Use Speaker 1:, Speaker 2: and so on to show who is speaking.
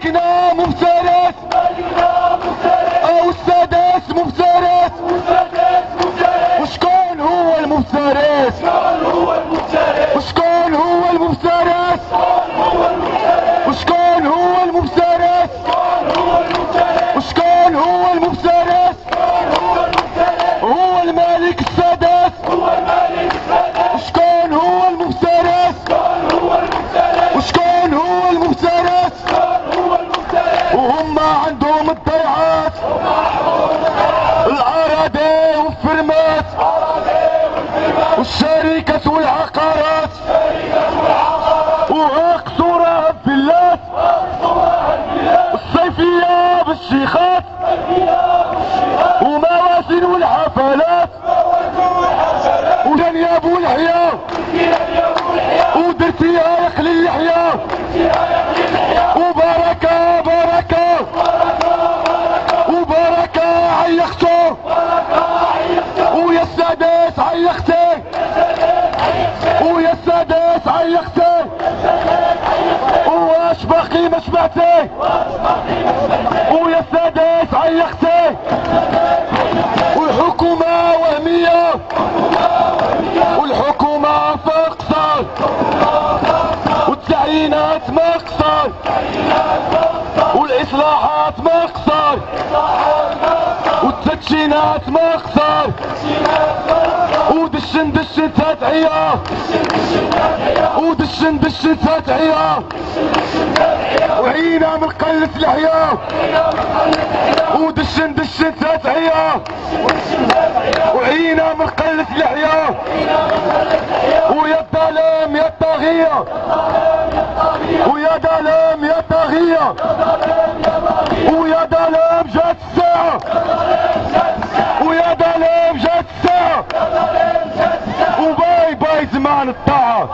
Speaker 1: ملكنا مفترس او السادس مفترس. وشكون هو المفترس؟ وشكون هو المفترس؟ وشكون هو المفترس؟ وشكون هو المفترس؟ هو الملك السادس. وشكون هو المفترس؟ وشكون هو المفترس؟ وهم عندهم الضيعات الأراضي والفرمات والشركات والعقارات وقصورها الفيلات والصيفية بالشيخات ومواسم والحفلات وجنياب والحياة ودرتيها يقلي اللحية وبركة بركة وبركة عيختو ويا السادس عيختي ويا السادس عيختي واش باقي ما سمعتي ويا السادس عيختي والحكومة وهمية والحكومة فقصر والتعيينات مقصر والإصلاحات مقصر والتدشينات مقصر ودشن دشن تدعية ودشن دشن تدعية وعينا من قلة لحية ودشن دشن تدعية وعينا من قلة لحية ويا الظلام يا الطاغية ويا ظلام يا طاغية ويا ظلام جات الساعة ويا ظلام جات الساعة وباي باي زمان الطاعة.